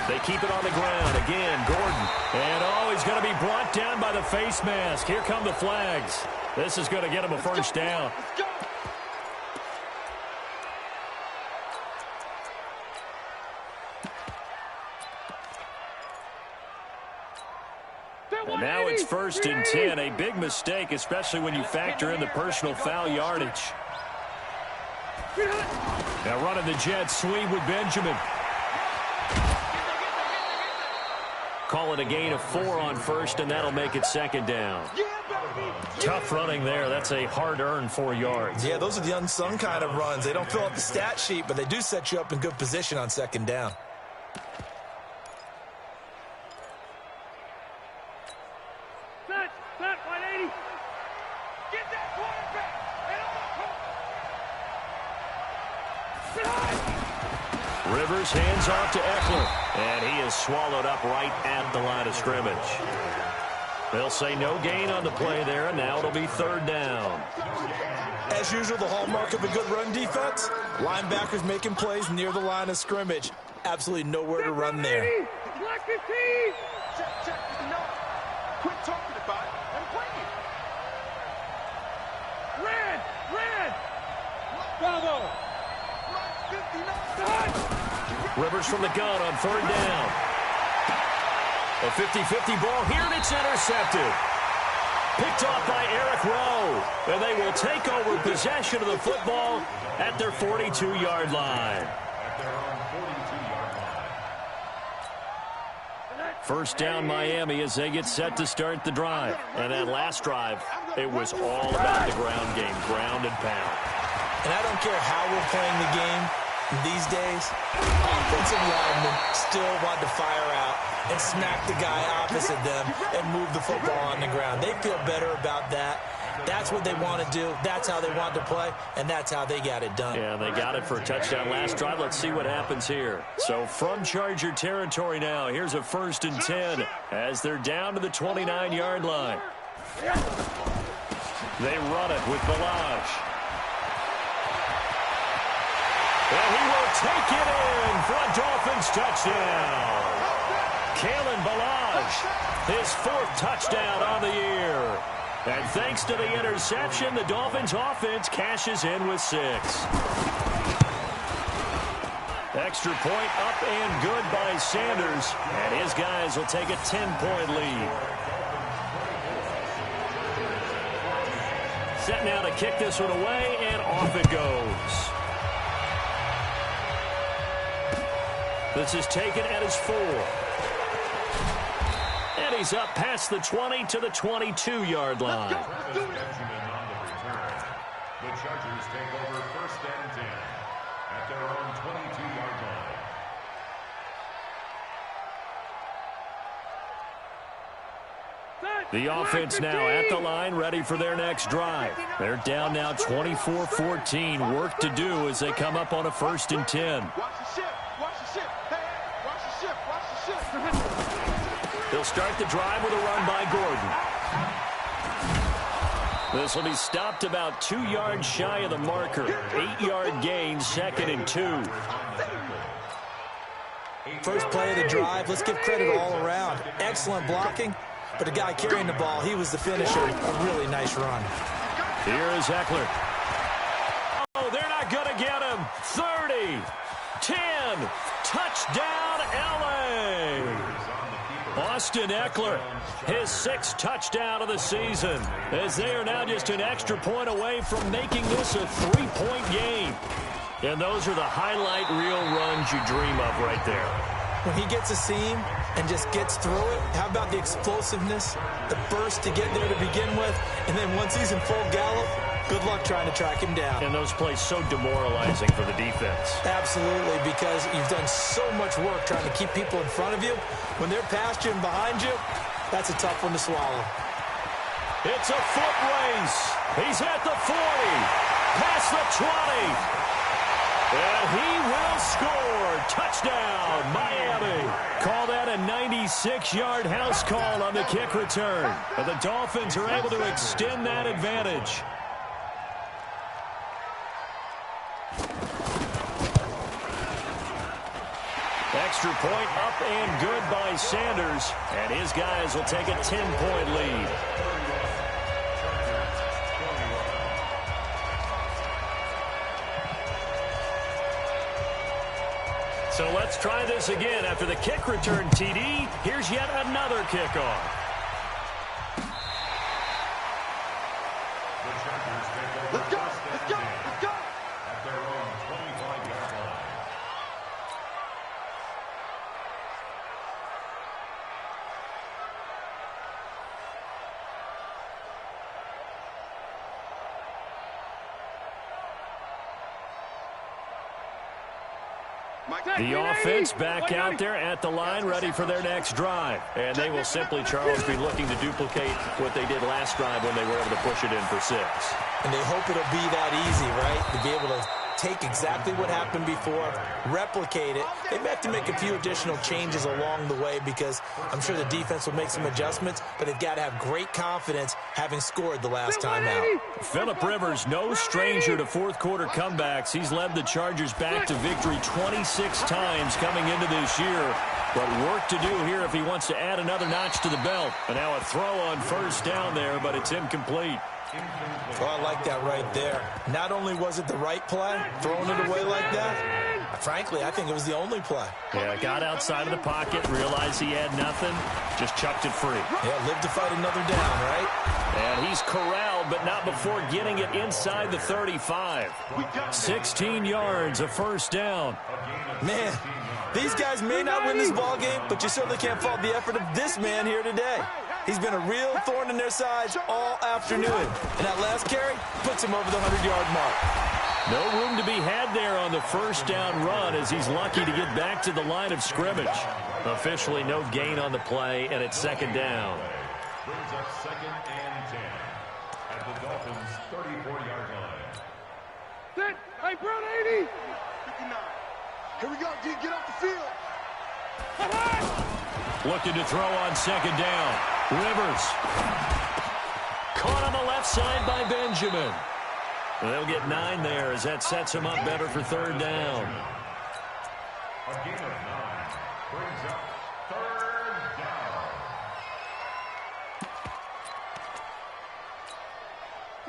They keep it on the ground. Again, Gordon. And, oh, he's going to be brought down by the face mask. Here come the flags. This is going to get him a first down. And now it's 1st and 10. A big mistake, especially when you factor in the personal foul yardage. Now running the jet sweep with Benjamin. Call it a gain of 4 on first, and that'll make it second down. Tough running there. That's a hard-earned 4 yards. Yeah, those are the unsung kind of runs. They don't fill up the stat sheet, but they do set you up in good position on second down. Set, 180. Get that quarterback. Rivers hands off to Eckler, and he is swallowed up right at the line of scrimmage. They'll say no gain on the play there, and now it'll be third down. As usual, the hallmark of a good run defense, linebackers making plays near the line of scrimmage. Absolutely nowhere to run there. Black 15. Check. No. Quit talking about it and play it. Red. Bravo. Rivers from the gun on third down. A 50-50 ball here, and it's intercepted. Picked off by Eric Rowe, and they will take over possession of the football at their 42-yard line. First down Miami as they get set to start the drive. And that last drive, it was all about the ground game, ground and pound. And I don't care how we're playing the game these days, offensive linemen still want to fire out and smack the guy opposite them and move the football on the ground. They feel better about that. That's what they want to do. That's how they want to play, and that's how they got it done. Yeah, they got it for a touchdown last drive. Let's see what happens here. So from Charger territory now, here's a 1st and 10 as they're down to the 29-yard line. They run it with Balaj. And he will take it in for a Dolphins touchdown. Kalen Balaj, his 4th touchdown on the year. And thanks to the interception, the Dolphins offense cashes in with 6. Extra point up and good by Sanders. And his guys will take a 10-point lead. Set now to kick this one away, and off it goes. This is taken at his 4. And he's up past the 20 to the 22-yard line. Benjamin on the return. The Chargers take over 1st and 10 at their own 22-yard line. The offense now at the line, ready for their next drive. They're down now 24-14. Work to do as they come up on a 1st and 10. They'll start the drive with a run by Gordon. This will be stopped about 2 yards shy of the marker. 8-yard gain, 2nd and 2. First play of the drive, let's give credit all around. Excellent blocking, but the guy carrying the ball, he was the finisher. A really nice run. Here is Eckler. Oh, they're not going to get him. 30, 10, touchdown, L.A. Austin Eckler, his 6th touchdown of the season, as they are now just an extra point away from making this a 3-point game. And those are the highlight reel runs you dream of right there. When he gets a seam and just gets through it, how about the explosiveness, the burst to get there to begin with, and then once he's in full gallop, good luck trying to track him down. And those plays so demoralizing for the defense. Absolutely, because you've done so much work trying to keep people in front of you. When they're past you and behind you, that's a tough one to swallow. It's a foot race. He's at the 40, past the 20. And he will score. Touchdown, Miami. Call that a 96-yard house call on the kick return. And the Dolphins are able to extend that advantage. Extra point up and good by Sanders. And his guys will take a 10-point lead. So let's try this again. After the kick return, TD, here's yet another kickoff. Let's go. The offense back out there at the line, ready for their next drive. And they will simply, Charles, be looking to duplicate what they did last drive when they were able to push it in for 6. And they hope it'll be that easy, right? To be able to take exactly what happened before, replicate it. They may have to make a few additional changes along the way because I'm sure the defense will make some adjustments, but they've got to have great confidence having scored the last time out. Phillip Rivers, no stranger to fourth-quarter comebacks. He's led the Chargers back to victory 26 times coming into this year. But work to do here if he wants to add another notch to the belt. And now a throw on first down there, but it's incomplete. Oh, I like that right there. Not only was it the right play, throwing it away like that, frankly, I think it was the only play. Yeah, got outside of the pocket, realized he had nothing, just chucked it free. Yeah, live to fight another down, right? And he's corralled, but not before getting it inside the 35. 16 yards, a first down. Man, these guys may not win this ball game, but you certainly can't fault the effort of this man here today. He's been a real thorn in their sides all afternoon. And that last carry puts him over the 100-yard mark. No room to be had there on the first down run as he's lucky to get back to the line of scrimmage. Officially no gain on the play, and it's second down. Brings up 2nd and 10 at the Dolphins' 34-yard line. Sit. Hey, Brown 80. 59. Here we go. Get off the field. Looking to throw on second down. Rivers. Caught on the left side by Benjamin. They'll get 9 there as that sets him up better for third down. A gain of 9 brings up third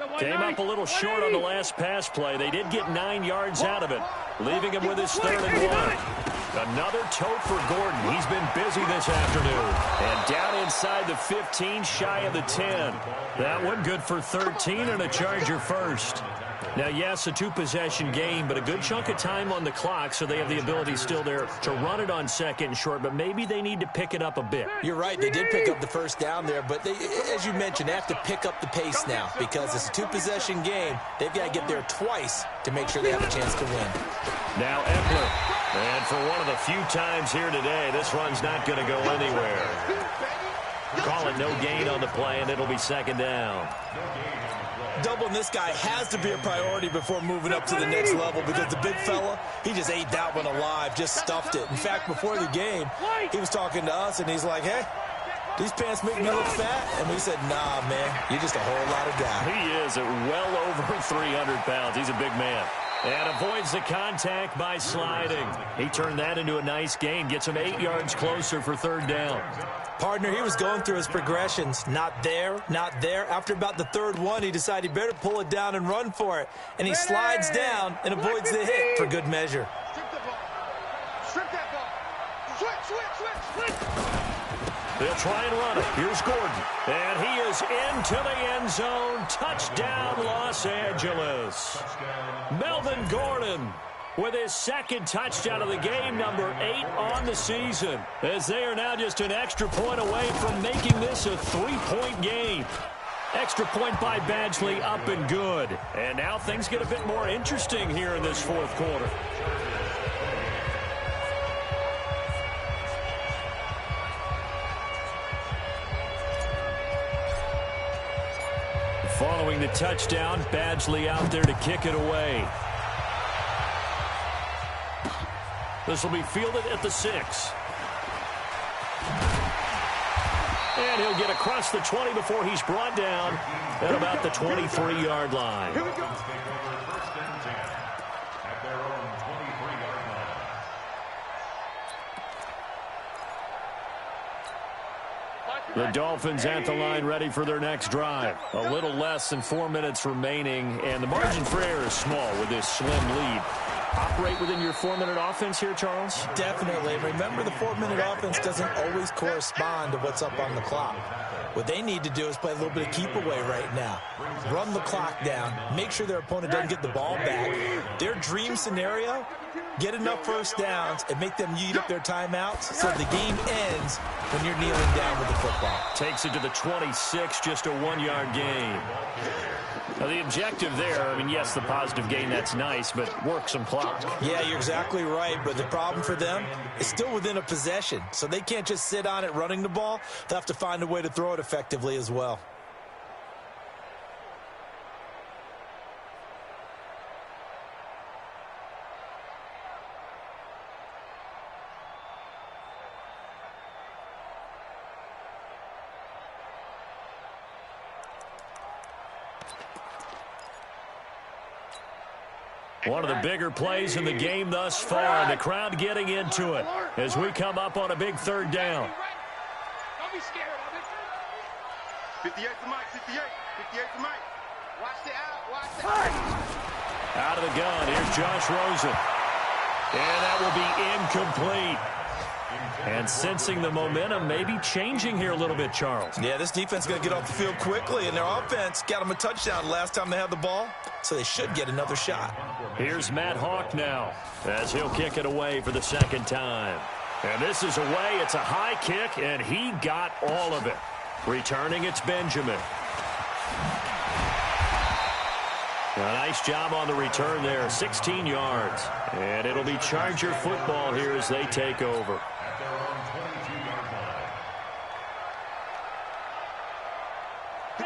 down. Came up a little short on the last pass play. They did get 9 yards out of it, leaving him with his 3rd and 1. Another tote for Gordon. He's been busy this afternoon. And down inside the 15, shy of the 10. That one good for 13 and a Charger first. Now, yes, a 2-possession game, but a good chunk of time on the clock, so they have the ability still there to run it on second and short, but maybe they need to pick it up a bit. You're right. They did pick up the first down there, but they, as you mentioned, they have to pick up the pace now because it's a 2-possession game. They've got to get there twice to make sure they have a chance to win. Now Eckler. And for one of the few times here today, this run's not going to go anywhere. Call it no gain on the play, and it'll be second down. Doubling this guy has to be a priority before moving up to the next level because the big fella, he just ate that one alive, just stuffed it. In fact, before the game, he was talking to us, and he's like, hey, these pants make me look fat? And we said, nah, man, you're just a whole lot of guy. He is at well over 300 pounds. He's a big man. And avoids the contact by sliding. He turned that into a nice gain. Gets him 8 yards closer for third down. Partner, he was going through his progressions. Not there, not there. After about the 3rd one, he decided he better pull it down and run for it. And he slides down and avoids the hit for good measure. Strip the ball. Strip that ball. Switch. They'll try and run it. Here's Gordon. And he is into the end zone. Touchdown, Los Angeles. Melvin Gordon with his 2nd touchdown of the game, number 8 on the season, as they are now just an extra point away from making this a 3-point game. Extra point by Badgley, up and good. And now things get a bit more interesting here in this 4th quarter. Following the touchdown, Badgley out there to kick it away. This will be fielded at the 6. And he'll get across the 20 before he's brought down at about the 23-yard line. Here we go. The Dolphins at the line ready for their next drive. A little less than 4 minutes remaining, and the margin for error is small with this slim lead. Operate within your 4-minute offense here, Charles? Definitely. Remember, the 4-minute offense doesn't always correspond to what's up on the clock. What they need to do is play a little bit of keep away right now. Run the clock down. Make sure their opponent doesn't get the ball back. Their dream scenario, get enough first downs and make them eat up their timeouts so the game ends when you're kneeling down with the football. Takes it to the 26, just a 1-yard gain. Now, the objective there, I mean, yes, the positive gain, that's nice, but work some clock. Yeah, you're exactly right, but the problem for them is still within a possession, so they can't just sit on it running the ball. They'll have to find a way to throw it effectively as well. One of the bigger plays in the game thus far, and the crowd getting into it as we come up on a big third down. Don't be scared of it. 58 to Mike, 58 to Mike. Watch the out. Out of the gun, here's Josh Rosen. And that will be incomplete. And sensing the momentum maybe changing here a little bit, Charles. Yeah, this defense is going to get off the field quickly, and their offense got them a touchdown last time they had the ball, so they should get another shot. Here's Matt Hawk now as he'll kick it away for the second time. And this is away. It's a high kick, and he got all of it. Returning, it's Benjamin. A nice job on the return there, 16 yards. And it'll be Charger football here as they take over.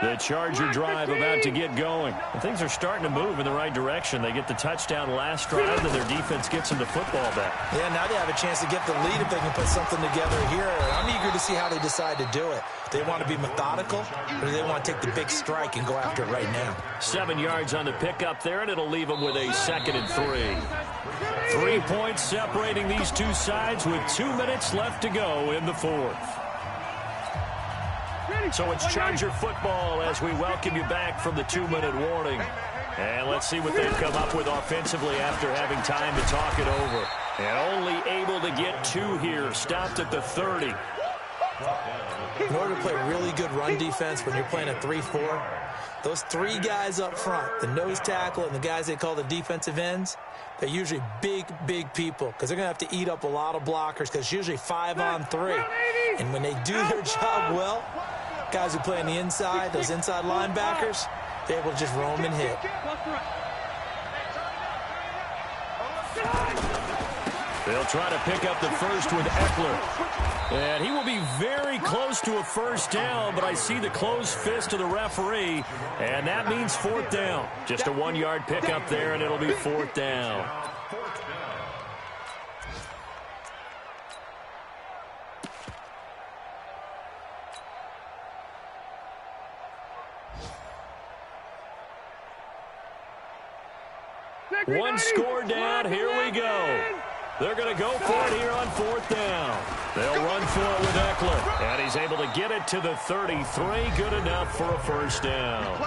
The Charger drive about to get going. And things are starting to move in the right direction. They get the touchdown last drive, and their defense gets them the football back. Yeah, now they have a chance to get the lead if they can put something together here. I'm eager to see how they decide to do it. Do they want to be methodical, or do they want to take the big strike and go after it right now? 7 yards on the pickup there, and it'll leave them with a 2nd and 3. 3 points separating these two sides with 2 minutes left to go in the fourth. So it's Charger football as we welcome you back from the 2-minute warning. And let's see what they've come up with offensively after having time to talk it over. And only able to get 2 here, stopped at the 30. In order to play really good run defense when you're playing a 3-4, those 3 guys up front, the nose tackle and the guys they call the defensive ends, they're usually big, big people because they're going to have to eat up a lot of blockers because it's usually 5 on 3. And when they do their job well, guys who play on the inside, those inside linebackers, they're able to just roam and hit. They'll try to pick up the first with Eckler. And he will be very close to a first down, but I see the closed fist of the referee, and that means 4th down. Just a 1-yard pickup there, and it'll be 4th down. One score down. Here we go. They're going to go for it here on 4th down. They'll run for it with Eckler. And he's able to get it to the 33. Good enough for a first down.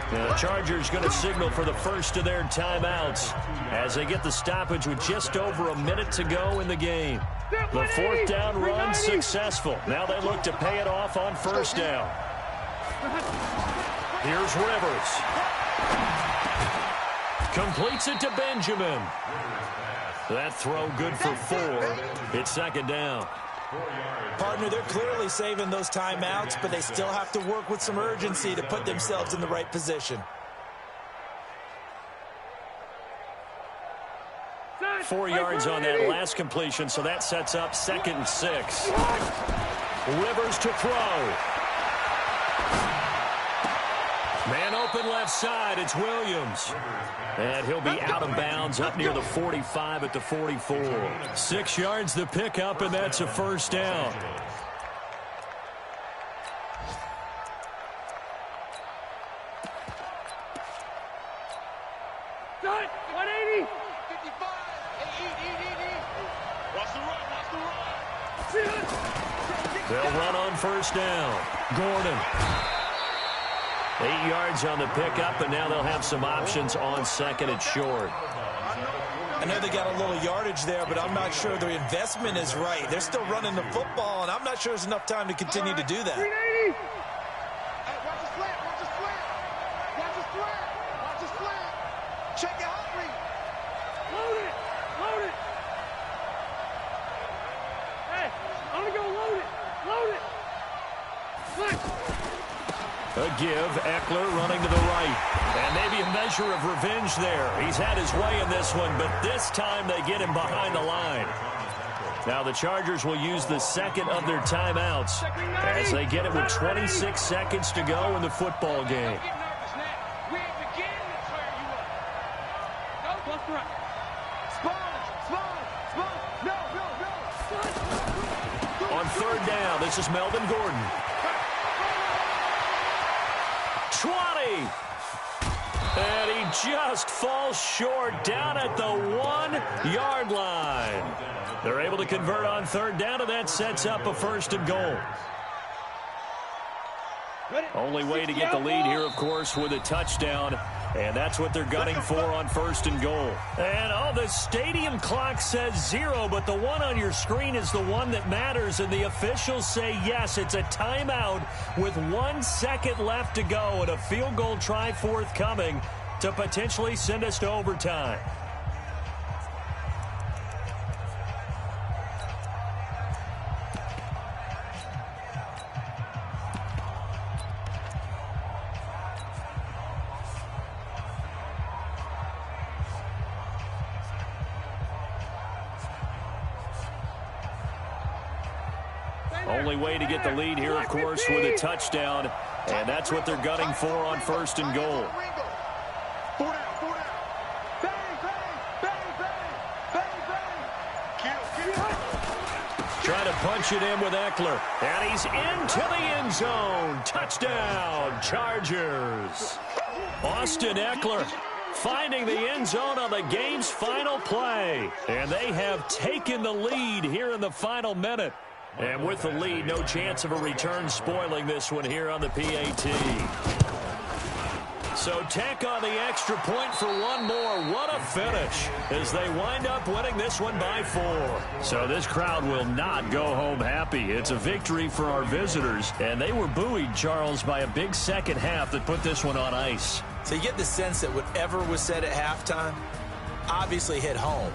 The Chargers going to signal for the first of their timeouts as they get the stoppage with just over a minute to go in the game. The 4th down run successful. Now they look to pay it off on first down. Here's Rivers. Completes it to Benjamin. That throw good for 4. It's 2nd down. Partner, they're clearly saving those timeouts, but they still have to work with some urgency to put themselves in the right position. 4 yards on that last completion, so that sets up 2nd and 6. Rivers to throw. Man open left side, it's Williams. And he'll be out of bounds up near the 45 at the 44. 6 yards the pickup, and that's a first down. Done. 180. 55. Watch the run. They'll run on first down. Gordon. 8 yards on the pickup, and now they'll have some options on 2nd and short. I know they got a little yardage there, but I'm not sure their investment is right. They're still running the football, and I'm not sure there's enough time to continue to do that. 380. Watch the slant. Watch the slant. Watch the slant. Watch the slant. Check your heart rate. Load it. Load it. Hey, I'm going to go load it. Load it. Look. give. Eckler running to the right. And maybe a measure of revenge there. He's had his way in this one, but this time they get him behind the line. Now the Chargers will use the second of their timeouts as they get it with 26 seconds to go in the football game. On third down, this is Melvin Gordon. 20. And he just falls short down at the 1-yard line. They're able to convert on third down, and that sets up a first and goal. Only way to get the lead here, of course, with a touchdown. And that's what they're gunning for on first and goal. And, the stadium clock says 0, but the one on your screen is the one that matters. And the officials say, yes, it's a timeout with 1 second left to go and a field goal try forthcoming to potentially send us to overtime. Only way to get the lead here, of course, with a touchdown. And that's what they're gunning for on first and goal. Trying to punch it in with Eckler. And he's into the end zone. Touchdown, Chargers. Austin Eckler finding the end zone on the game's final play. And they have taken the lead here in the final minute. And with the lead, no chance of a return spoiling this one here on the PAT. So tack on the extra point for one more. What a finish as they wind up winning this one by 4. So this crowd will not go home happy. It's a victory for our visitors. And they were buoyed, Charles, by a big second half that put this one on ice. So you get the sense that whatever was said at halftime obviously hit home.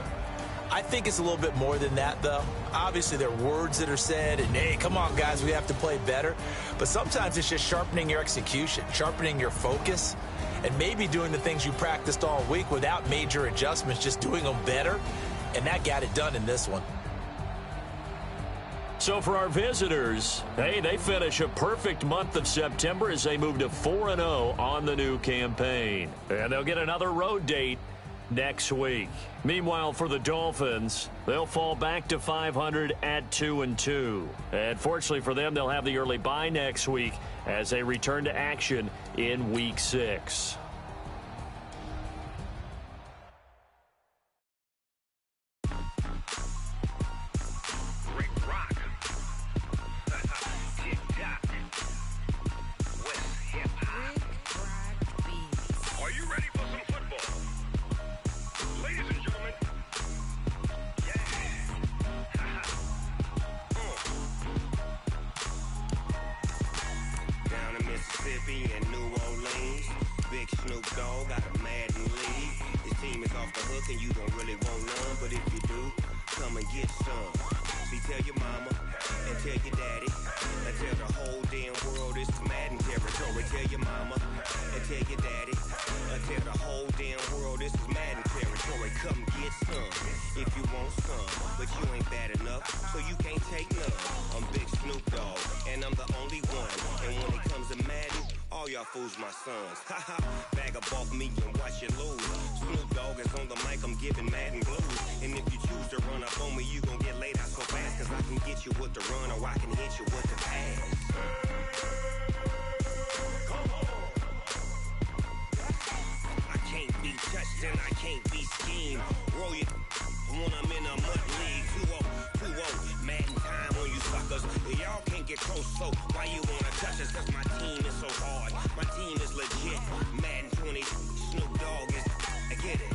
I think it's a little bit more than that, though. Obviously, there are words that are said, and, hey, come on, guys, we have to play better. But sometimes it's just sharpening your execution, sharpening your focus, and maybe doing the things you practiced all week without major adjustments, just doing them better. And that got it done in this one. So for our visitors, hey, they finish a perfect month of September as they move to 4-0 on the new campaign. And they'll get another road date next week. Meanwhile, for the Dolphins, they'll fall back to 500 at 2-2. And fortunately for them, they'll have the early bye next week as they return to action in Week 6. And New Orleans, big Snoop Dogg got a Madden league. His team is off the hook and you don't really want none, but if you do, come and get some. See, tell your mama and tell your daddy and tell the whole damn world it's Madden territory. Tell your mama and tell your daddy and tell the whole damn world this is Madden territory. Come get some if you want some, but you ain't bad enough, so you can't take none. I'm Big Snoop Dogg and I'm the only one, and when it comes to Madden, all y'all fools my sons. Haha, bag up off me and watch you lose. Snoop Dogg is on the mic, I'm giving Madden blues. And if you choose to run up on me, you gon' get laid out so fast, cause I can get you with the run or I can hit you with the pass. Come on. I can't be touched and I can't be schemed. Roll you when I'm in a mud league. 2-0, Madden time on you suckers. Y'all can't get close, so why you wanna touch us? Cause my team is so hard. My team is legit. Madden 20, Snoop Dogg is, I get it.